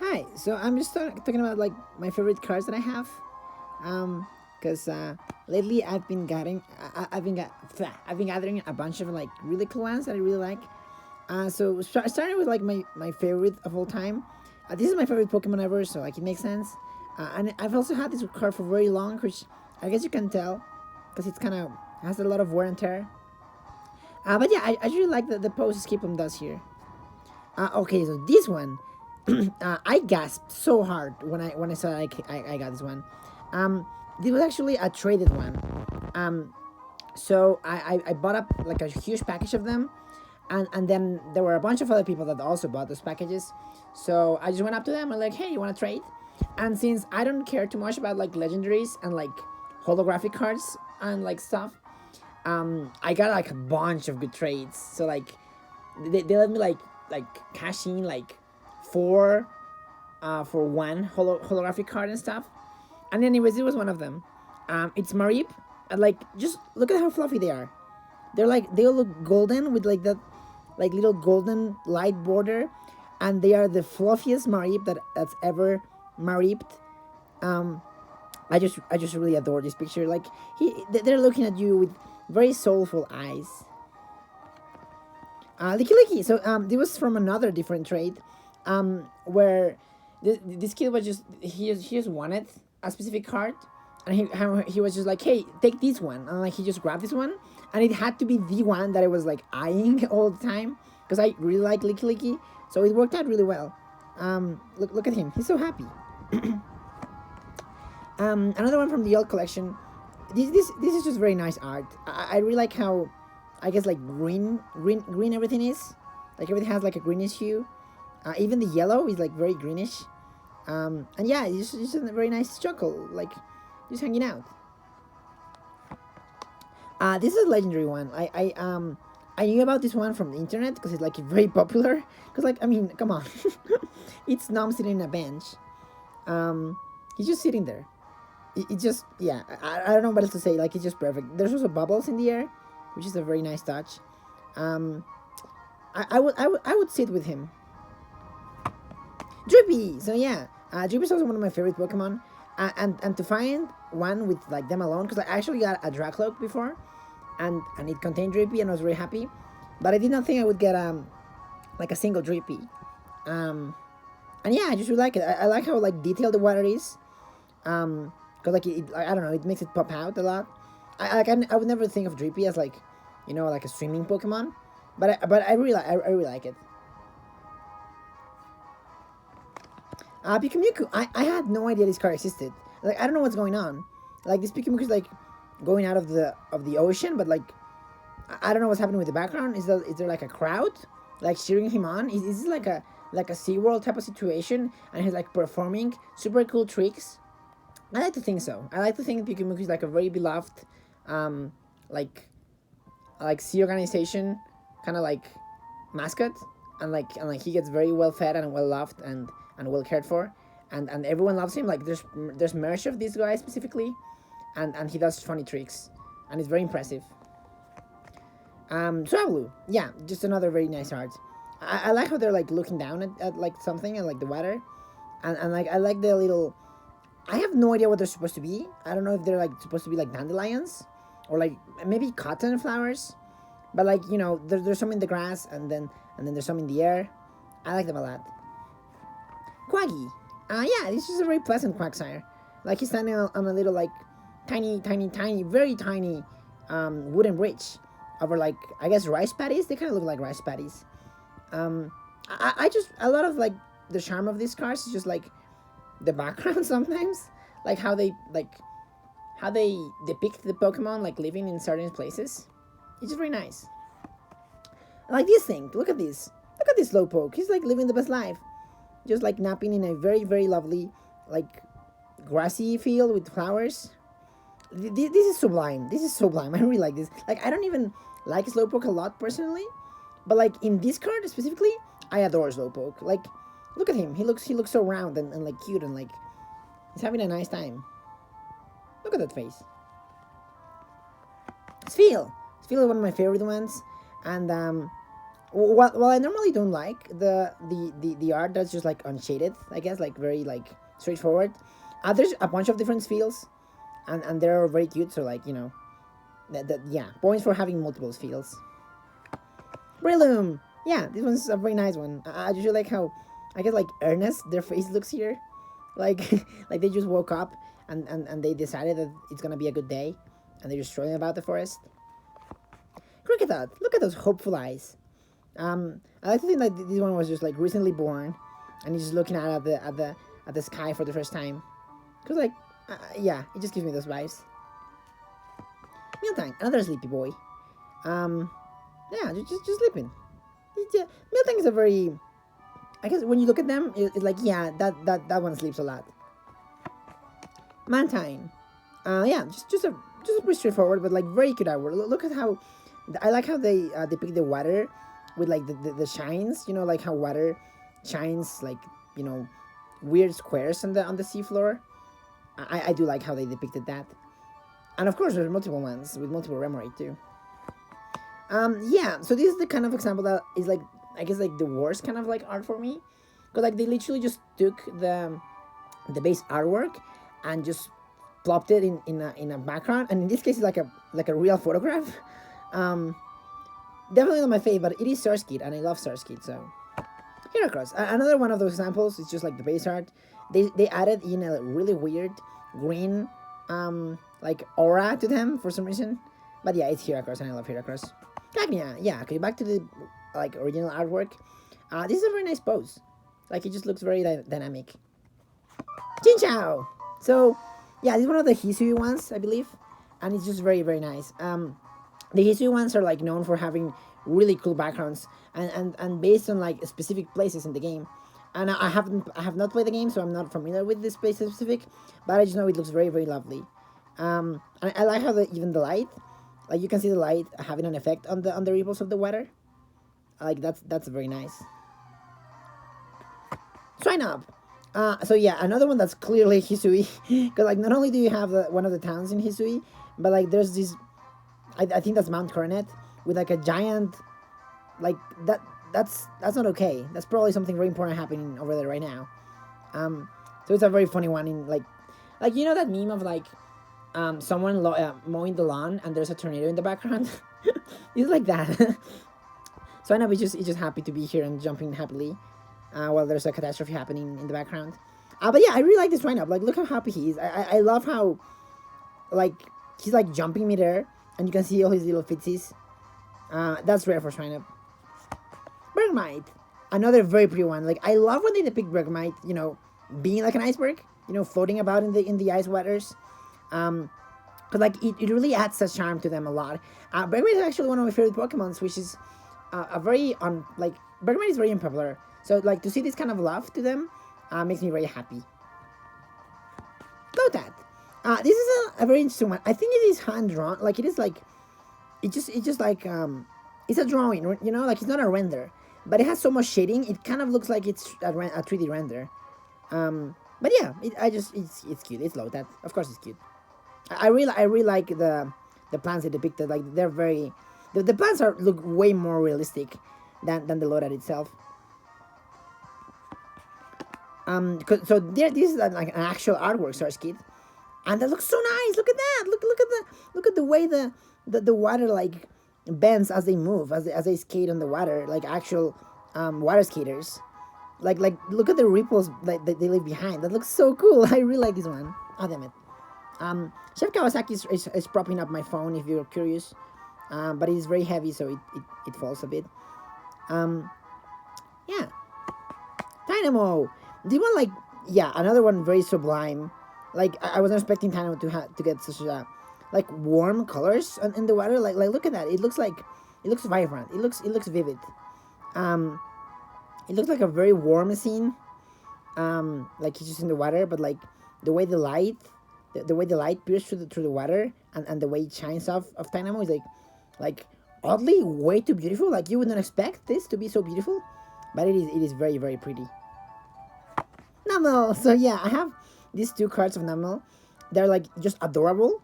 Hi. So I'm just talking about like my favorite cards that I have. Because lately I've been I've been gathering a bunch of like really cool ones that I really like. Starting with like my favorite of all time. This is my favorite Pokemon ever, so like it makes sense. And I've also had this card for very long, which I guess you can tell, because it's kind of has a lot of wear and tear. But yeah, I really like the pose Skipum does here. Okay, so this one, I gasped so hard when I saw I got this one. Um, this was actually a traded one. Um, so I bought up like a huge package of them, and then there were a bunch of other people that also bought those packages. So I just went up to them and like, hey, you want to trade? And since I don't care too much about like legendaries and like holographic cards and like stuff, I got like a bunch of good trades. So like they let me like cash in like four for one holographic card and stuff. And anyways, it was one of them. It's Marip. And like just look at how fluffy they are. They all look golden with like that like little golden light border, and they are the fluffiest Marip that's ever Mariped. Um, I just really adore this picture. Like they're looking at you with very soulful eyes. Licky Licky. So this was from another different trade, where this kid was just he just wanted a specific card, and he was just like, hey, take this one, and like he just grabbed this one, and it had to be the one that I was like eyeing all the time because I really like Licky Licky, so it worked out really well. Look at him, he's so happy. Another one from the old collection. This is just very nice art. I really like how, I guess like green everything is. Like everything has like a greenish hue. Even the yellow is like very greenish. And yeah, it's just a very nice chuckle, like just hanging out. This is a legendary one. I knew about this one from the internet because it's like very popular. Because like I mean, come on, it's Nom sitting in a bench. He's just sitting there. It just yeah. I don't know what else to say. Like it's just perfect. There's also bubbles in the air, which is a very nice touch. Um, I would sit with him. Drippy. So yeah, Drippy is also one of my favorite Pokemon. And to find one with like them alone, because I actually got a Dracloak before, and it contained Drippy, and I was very happy. But I did not think I would get like a single Drippy. Um, and yeah, I just really like it. I like how like detailed the water is. Cause like I don't know, it makes it pop out a lot. I would never think of Drippy as like, like a swimming Pokemon, but I really like it. Pikumuku, I had no idea this car existed. Like I don't know what's going on. Like this Pikumuku is like going out of the ocean, but like I don't know what's happening with the background. Is there like a crowd like cheering him on? Is this like a SeaWorld type of situation, and he's like performing super cool tricks? I like to think so. I like to think Pikumuku is like a very beloved, um, like sea organization, kind of like mascot, and like he gets very well fed and well loved and well cared for, and everyone loves him. Like there's merch of this guy specifically, and he does funny tricks, and it's very impressive. Swablu, yeah, just another very nice art. I like how they're like looking down at like something and like the water, and like I like the little. I have no idea what they're supposed to be. I don't know if they're like supposed to be like dandelions, or like maybe cotton flowers, but like there's some in the grass, and then there's some in the air. I like them a lot. Quaggy, yeah, this is a very pleasant Quagsire. Like he's standing on a little like tiny, very tiny wooden bridge over like I guess rice paddies. They kind of look like rice paddies. Um, I just a lot of like the charm of these cars is just like the background sometimes, like how they depict the Pokemon like living in certain places. It's just very nice. I like this thing. Look at this. Look at this Slowpoke. He's like living the best life, just like napping in a very lovely like grassy field with flowers. This is sublime. This is sublime. I really like this. Like I don't even like Slowpoke a lot personally, but like in this card specifically, I adore Slowpoke. Like look at him. He looks so round and like cute and like he's having a nice time. Look at that face. Spheal. Spheal is one of my favorite ones, and Well, I normally don't like the art that's just like unshaded, I guess, like very like straightforward. There's a bunch of different feels, and they're very cute. So like yeah, points for having multiple feels. Breloom, yeah, this one's a very nice one. I just like how, I guess like earnest their face looks here, like like they just woke up and they decided that it's gonna be a good day, and they're just strolling about the forest. Cricketot, look at those hopeful eyes. I like to think that this one was just like recently born, and he's just looking out at the sky for the first time. Cause like, yeah, it just gives me those vibes. Mealtime, another sleepy boy. Um, yeah, just sleeping. Mealtime is a very, I guess when you look at them, it's like yeah, that one sleeps a lot. Mantine, yeah, just a pretty straightforward, but like very cute artwork. Look at how, I like how they depict the water with like the shines. You know, like how water shines like, you know, weird squares on the seafloor. I do like how they depicted that. And of course, there's multiple ones with multiple Remoraid too. Yeah, so this is the kind of example that is like, I guess like the worst kind of like art for me, because like they literally just took the base artwork and just plopped it in a background, and in this case, it's like a real photograph. Um, Definitely not my fave, but it is Surskit, and I love Surskit, so. Heracross, another one of those examples. It's just like the base art. They added in a really weird green like aura to them for some reason. But yeah, it's Heracross, and I love Heracross. Cagnia, yeah. Okay, back to the like original artwork. This is a very nice pose. Like it just looks very dynamic. Chinchou. So yeah, this is one of the Hisui ones, I believe, and it's just very nice. The Hisui ones are like known for having really cool backgrounds and based on like specific places in the game. And I have not played the game, so I'm not familiar with this place specific, but I just know it looks very lovely. I like how even the light, like you can see the light having an effect on the ripples of the water. Like that's very nice. Swinub. So yeah, another one that's clearly Hisui, because like not only do you have one of the towns in Hisui, but like there's this, I think that's Mount Coronet with like a giant, like that's not okay. That's probably something very important happening over there right now. So it's a very funny one in like you know that meme of like someone mowing the lawn and there's a tornado in the background. It's like that. So I know it's just happy to be here and jumping happily while there's a catastrophe happening in the background. But yeah, I really like this lineup. Like, look how happy he is. I love how, like, he's like jumping midair, and you can see all his little fitzies. That's rare for Swinub. Bergmite, another very pretty one. Like, I love when they depict Bergmite, you know, being like an iceberg, you know, floating about in the ice waters. But like it really adds such charm to them a lot. Bergmite is actually one of my favorite Pokemons, which is a very like Bergmite is very unpopular. So like to see this kind of love to them makes me very happy. Lotad. This is a very interesting one. I think it is hand drawn. Like it is like it just like it's a drawing, you know, like it's not a render, but it has so much shading. It kind of looks like it's a 3D render. But yeah, it's cute. It's Lotad. Of course, it's cute. I really like the plants they depicted. Like they're very, the plants look way more realistic than the Lotad itself. So this is like an actual artwork, Surskit, and that looks so nice. Look at that. Look at the way the water like bends as they move, as they skate on the water, like actual water skaters. Like look at the ripples that they leave behind. That looks so cool. I really like this one. Oh damn it. Chef Kawasaki is propping up my phone if you're curious, but it's very heavy, so it falls a bit. Yeah. Dynamo. This one, like, yeah, another one very sublime. Like I wasn't expecting Dynamo to get such a like warm colors in the water. Like look at that. It looks vibrant. It looks vivid. It looks like a very warm scene. Like he's just in the water, but like the way the light pierces through the water and the way it shines off of Dynamo is like oddly way too beautiful. Like you would not expect this to be so beautiful, but it is very pretty. Numel. So yeah, I have these two cards of Numel. They're like just adorable.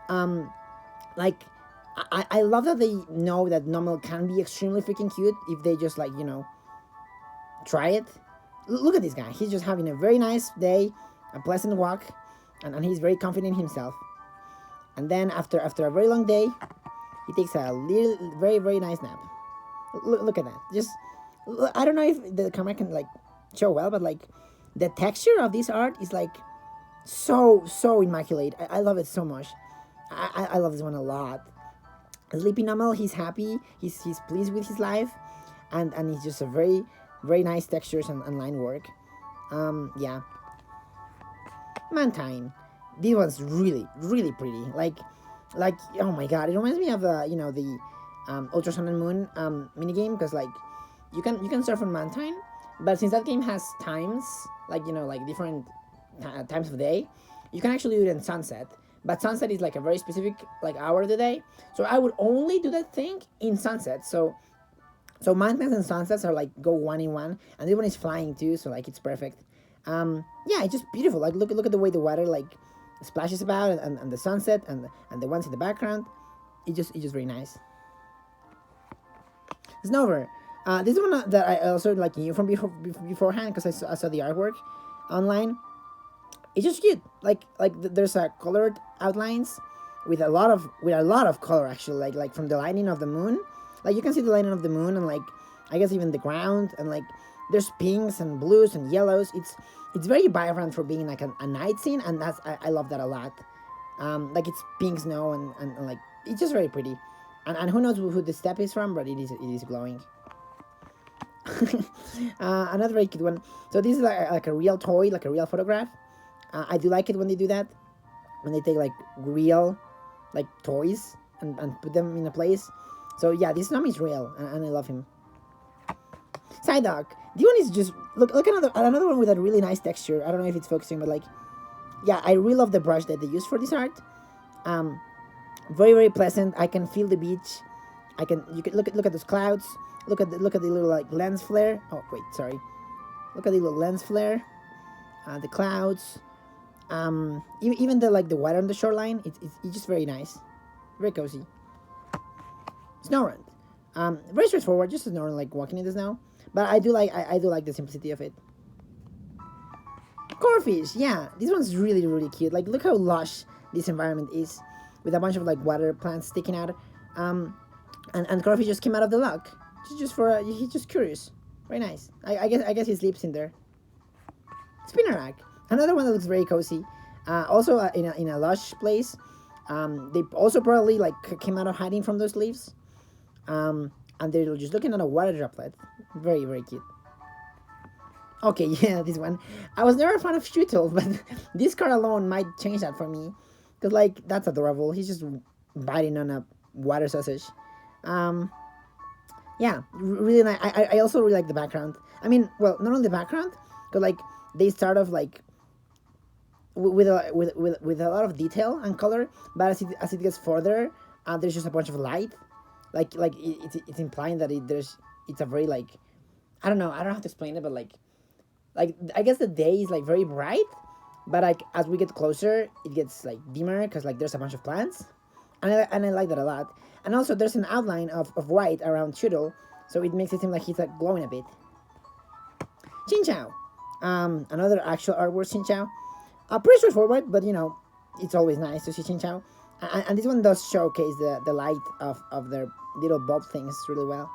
Like I love that they know that Numel can be extremely freaking cute if they just like try it. Look at this guy. He's just having a very nice day, a pleasant walk, and he's very confident in himself. And then after a very long day, he takes a little, very, very nice nap. Look at that. Just, I don't know if the camera can like show well, but like the texture of this art is like so immaculate. I love it so much. I love this one a lot. Sleepy Numel, he's happy. He's pleased with his life, and it's just a very very nice textures and line work. Yeah. Mantine. This one's really really pretty. Like oh my god, it reminds me of the Ultra Sun and Moon minigame, because like you can surf on Mantine, but since that game has times like different times of day, you can actually do it in sunset. But sunset is like a very specific like hour of the day, so I would only do that thing in sunset. So mountains and sunsets are like go one in one, and this one is flying too, so like it's perfect. Yeah, it's just beautiful. Like look at the way the water like splashes about, and the sunset and the ones in the background. It's just very nice. Snover. This is one that I also like knew from beforehand, because I saw the artwork online. It's just cute. Like there's a colored outlines with a lot of color, actually, like from the lighting of the moon. Like you can see the lighting of the moon, and like I guess even the ground, and like there's pinks and blues and yellows. It's very vibrant for being like a night scene, and I love that a lot. Like it's pink snow, and like it's just very pretty. And who knows who the step is from, but it is glowing. Another very cute one. So this is like a real toy, like a real photograph. I do like it when they do that, when they take like real like toys and put them in a place. So yeah, this Nami is real, and I love him. Psyduck. This one is just look another one with a really nice texture. I don't know if it's focusing, but like yeah, I really love the brush that they use for this art. Very very pleasant. I can feel the beach. You can look at those clouds. Look at the little like lens flare. Oh wait, sorry. Look at the little lens flare. The clouds. Even the like the water on the shoreline. It's just very nice, very cozy. Snorunt. Very straightforward, just a Snorunt like walking in the snow. But I do like the simplicity of it. Corfish. Yeah, this one's really really cute. Like look how lush this environment is, with a bunch of like water plants sticking out. And Corfish just came out of the log. He's just curious. Very nice. I guess he sleeps in there. Spinnerack. Another one that looks very cozy. Also in a lush place. They also probably like came out of hiding from those leaves. And they're just looking at a water droplet. Very very cute. Okay, yeah, this one. I was never a fan of Shootle, but this card alone might change that for me. Because like that's adorable. He's just biting on a water sausage. Yeah, really nice. I also really like the background. I mean, well, not only the background, but like they start off like with a lot of detail and color, but as it gets further, there's just a bunch of light. Like it's implying that it's a very like I don't know how to explain it, but like I guess the day is like very bright, but like as we get closer, it gets like dimmer because like there's a bunch of plants, and I like that a lot. And also there's an outline of white around Shootle, so it makes it seem like he's like glowing a bit. Chinchou. Another actual artwork Chinchou. Pretty straightforward, but it's always nice to see Chinchou. And this one does showcase the light of their little bulb things really well.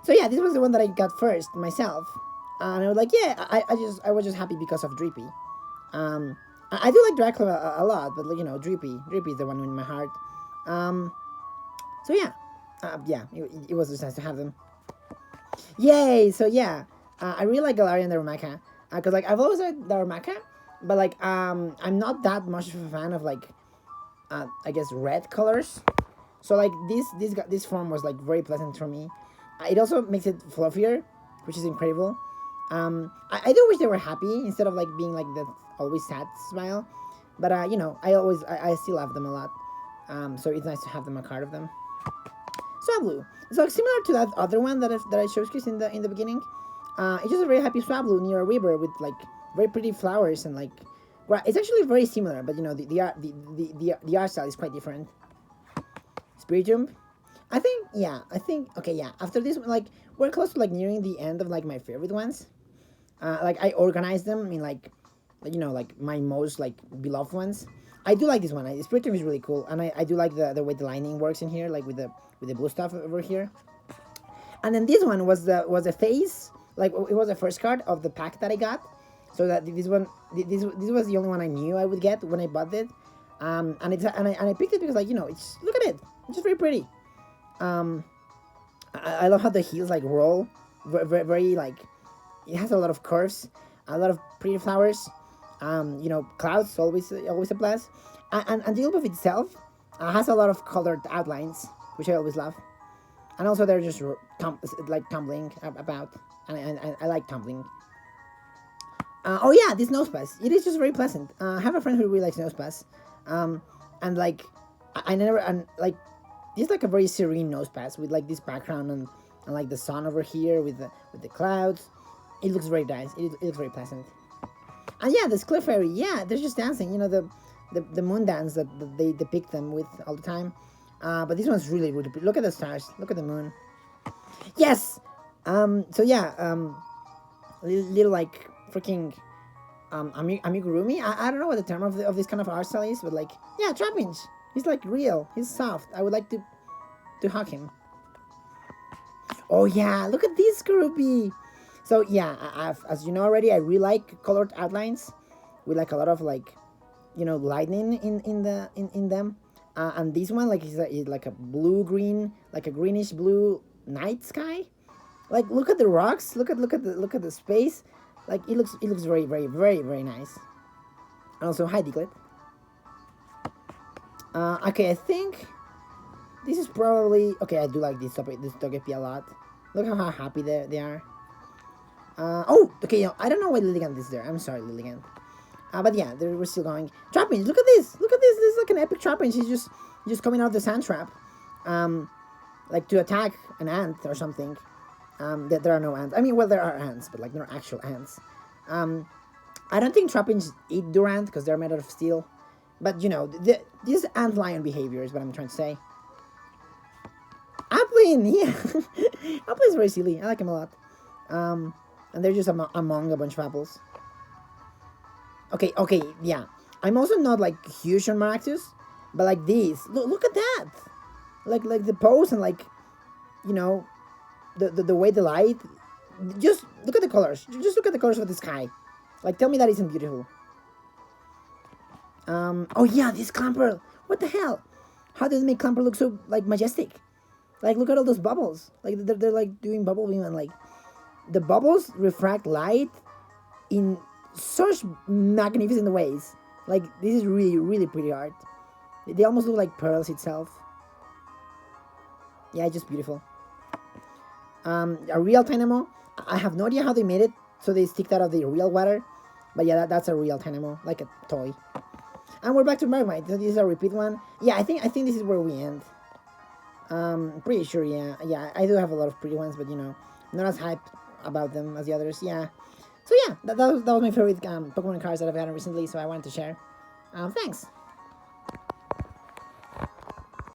So yeah, this was the one that I got first myself. And I was like, yeah, I was just happy because of Drippy. I do like Dracula a lot, but Drippy is the one in my heart. So yeah, it was just nice to have them. Yay! So yeah, I really like Galarian Darumaka, because like I've always liked Darumaka, but like I'm not that much of a fan of like I guess red colors. So like this form was like very pleasant for me. It also makes it fluffier, which is incredible. I do wish they were happy instead of like being like that always sad smile, but I still love them a lot. So it's nice to have them, a card of them. Swablu. So similar to that other one that I showcased in the beginning. It's just a very happy Swablu near a river with like very pretty flowers and like it's actually very similar, but the art style is quite different. Spiritomb. I think, yeah, okay, yeah. After this, like, we're close to, like, nearing the end of, like, my favorite ones. Like, I organized them in, like, like, my most, like, beloved ones. I do like this one. Spiritomb is really cool, and I do like the way the lining works in here, like, with the blue stuff over here. And then this one was a phase, like, it was the first card of the pack that I got. So that this one, this was the only one I knew I would get when I bought it. And I picked it because, like, it's, look at it, it's just very pretty. I love how the heels, like, roll, very, like, it has a lot of curves, a lot of pretty flowers. Clouds always a plus, and the album itself has a lot of colored outlines, which I always love. And also they're just like tumbling about, and I like tumbling. Oh yeah, this nosepass. It is just very pleasant. I have a friend who really likes nosepass, and like I never and like this is like a very serene nosepass with like this background and like the sun over here with the clouds. It looks very nice. It looks very pleasant. And yeah, this cliff fairy. Yeah, they're just dancing. The moon dance that they depict them with all the time. But this one's really pretty. Look at the stars. Look at the moon. Yes. So yeah. Little like freaking amigurumi. I don't know what the term of this kind of art style is, but like, yeah, Trapinch. He's like real. He's soft. I would like to hug him. Oh yeah, look at this groupie. So yeah, as you know already, I really like colored outlines with like a lot of like, lightning in them. And this one like is like a blue green, like a greenish blue night sky. Like, look at the rocks. Look at the space. Like, it looks very, very, very, very nice. And also, hi Diglett. Okay, I think this is probably okay. I do like this Togepi a lot. Look how happy they are. Oh, okay. I don't know why Lilligant is there. I'm sorry, Lilligant. But yeah, we're still going. Trapinch, look at this. Look at this. This is like an epic Trapinch. He's just coming out of the sand trap, like to attack an ant or something. There are no ants. I mean, well, there are ants, but like they're actual ants. I don't think Trapinch eat Durant because they're made out of steel. But this ant lion behavior is what I'm trying to say. Applin, yeah, Applin's very silly. I like him a lot. And they're just among a bunch of apples. Okay, yeah. I'm also not like huge on Maractus, but like these, look at that. Like the pose and like, the way the light. Just look at the colors. Just look at the colors of the sky. Like, tell me that isn't beautiful. Oh yeah, this Clamper. What the hell? How does it make Clamper look so like majestic? Like, look at all those bubbles. Like they're like doing bubble beam, and like the bubbles refract light in such magnificent ways. Like, this is really, really pretty art. They almost look like pearls itself. Yeah, just beautiful. A real Tynamo. I have no idea how they made it so they stick out of the real water. But yeah, that's a real Tynamo, like a toy. And we're back to Magmite. So this is a repeat one. Yeah, I think this is where we end. Pretty sure, yeah. Yeah, I do have a lot of pretty ones, but not as hyped about them as the others. Yeah. So yeah, that was my favorite Pokemon cards that I've gotten recently, so I wanted to share. Thanks.